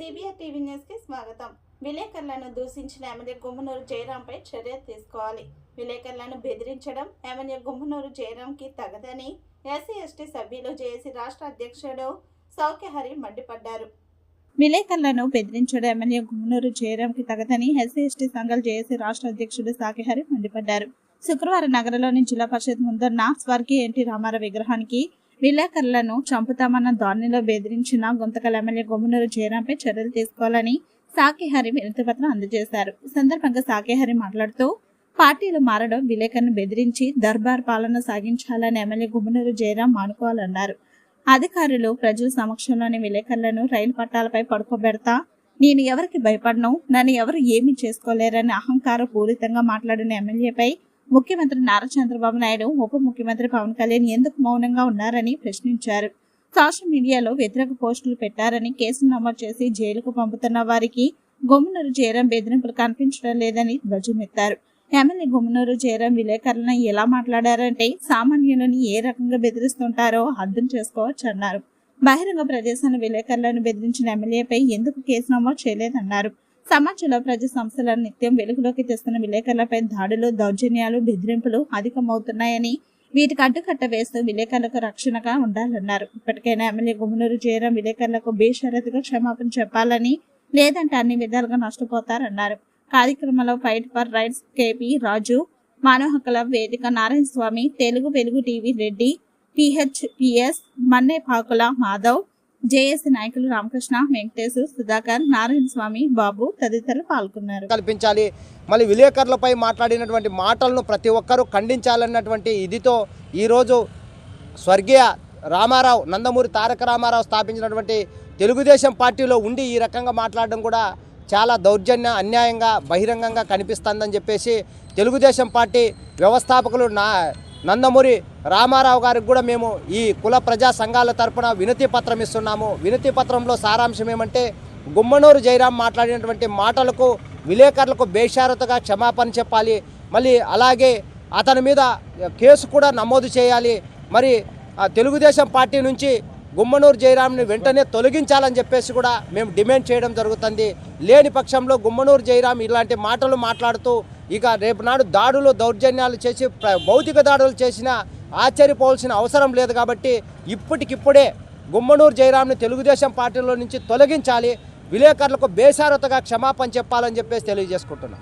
CBR TV news కి స్వాగతం. విలేకరులను దూషించిన MLA Gummanuru జయరాంపై చర్య తీసుకోవాలి. విలేకరులను బెదిరించడం ఎమ్మెల్యే గుమ్మనూరు జయరాంకి తగదని ఎస్సీ ఎస్టీ సభ్యులు జేఏసీ రాష్ట్ర అధ్యక్షుడు సౌఖ్యహరి మండిపడ్డారు. విలేకరులను బెదిరించడం ఎమ్మెల్యే గుమ్మనూరు జయరాంకి తగదని ఎస్సీ ఎస్టీ సంఘాల జేఏసీ రాష్ట్ర అధ్యక్షుడు సౌఖ్యహరి మండిపడ్డారు. శుక్రవారం నగరంలోని జిల్లా పరిషత్ ముందున్న స్వర్గీయ ఎన్టీ రామారావు విగ్రహానికి విలేకరులను చంపుతామన్న ధోరణిలో బెదిరించిన గుంతకల్ ఎమ్మెల్యే గుమ్మనూరు జయరాంపై చర్యలు తీసుకోవాలని సౌఖ్యహరి వినతిపత్రం అందజేశారు. ఈ సందర్భంగా సౌఖ్యహరి మాట్లాడుతూ పార్టీలు మారడం, విలేకరులను బెదిరించి దర్బార్ పాలన సాగించాలని ఎమ్మెల్యే గుమ్మనూరు జయరాం మానుకోవాలన్నారు. అధికారులు ప్రజల సమక్షంలోని విలేకరులను రైలు పట్టాలపై పడుకోబెడతా నేను ఎవరికి భయపడను, నన్ను ఎవరు ఏమీ చేసుకోలేరని అహంకార పూరితంగా మాట్లాడిన ఎమ్మెల్యేపై ముఖ్యమంత్రి నారా చంద్రబాబు నాయుడు, ఉప ముఖ్యమంత్రి పవన్ కళ్యాణ్ ఎందుకు మౌనంగా ఉన్నారని ప్రశ్నించారు. సోషల్ మీడియాలో వ్యతిరేక పోస్టులు పెట్టారని కేసులు నమోదు చేసి జైలుకు పంపుతున్న వారికి గుమ్మనూరు జయరాం బెదిరింపులు కనిపించడం లేదని ధ్వజమెత్తారు. ఎమ్మెల్యే గుమ్మనూరు జయరాం విలేకరులను ఎలా మాట్లాడారంటే సామాన్యులను ఏ రకంగా బెదిరిస్తుంటారో అర్థం చేసుకోవచ్చు అన్నారు. బహిరంగ ప్రదేశంలో విలేకరులను బెదిరించిన ఎమ్మెల్యేపై ఎందుకు కేసు నమోదు చేయలేదన్నారు. సమాజంలో ప్రజా సంస్థలను నిత్యం వెలుగులోకి తెస్తున్న విలేకరులపై దాడులు, దౌర్జన్యాలు, బెదిరింపులు అధికమవుతున్నాయని వీటికి అడ్డుకట్ట వేస్తూ విలేకరులకు రక్షణగా ఉండాలన్నారు. ఇప్పటికైనా ఎమ్మెల్యే గుమ్మనూరు జయరాం విలేకరులకు బేషరతుగా క్షమాపణ చెప్పాలని, లేదంటే అన్ని విధాలుగా నష్టపోతారన్నారు. కార్యక్రమంలో ఫైట్ ఫర్ రైట్స్ కేపీ రాజు, మానవ హక్కుల వేదిక నారాయణ స్వామి, తెలుగు వెలుగు టీవీ రెడ్డి, PHPS మన్నే పాకుల మాధవ్, జేఏసీ నాయకులు రామకృష్ణ, వెంకటేశ్, సుధాకర్, నారాయణ స్వామి, బాబు తదితరులు పాల్గొన్నారు. కల్పించాలి. మళ్ళీ విలేకరులపై మాట్లాడినటువంటి మాటలను ప్రతి ఒక్కరూ ఖండించాలన్నటువంటి ఇదితో ఈరోజు స్వర్గీయ రామారావు, నందమూరి తారక రామారావు స్థాపించినటువంటి తెలుగుదేశం పార్టీలో ఉండి ఈ రకంగా మాట్లాడడం కూడా చాలా దౌర్జన్య, అన్యాయంగా, బహిరంగంగా కనిపిస్తుందని చెప్పేసి తెలుగుదేశం పార్టీ వ్యవస్థాపకులు నందమూరి రామారావు గారికి కూడా మేము ఈ కుల ప్రజా సంఘాల తరపున వినతి పత్రం ఇస్తున్నాము. వినతి పత్రంలో సారాంశం ఏమంటే గుమ్మనూరు జయరాం మాట్లాడినటువంటి మాటలకు విలేకరులకు బేషరతుగా క్షమాపణ చెప్పాలి. మళ్ళీ అలాగే అతని మీద కేసు కూడా నమోదు చేయాలి. మరి తెలుగుదేశం పార్టీ నుంచి గుమ్మనూరు జయరాంని వెంటనే తొలగించాలని చెప్పేసి కూడా మేము డిమాండ్ చేయడం జరుగుతుంది. లేని పక్షంలో గుమ్మనూరు జయరాం ఇలాంటి మాటలు మాట్లాడుతూ ఇక రేపు నాడు దాడులు, దౌర్జన్యాలు చేసి భౌతిక దాడులు చేసినా ఆశ్చర్యపోవాల్సిన అవసరం లేదు. కాబట్టి ఇప్పటికిప్పుడే గుమ్మనూరు జయరాంని తెలుగుదేశం పార్టీలో నుంచి తొలగించాలి. విలేకరులకు బేషరతుగా క్షమాపణ చెప్పాలని చెప్పేసి తెలియజేసుకుంటున్నాం.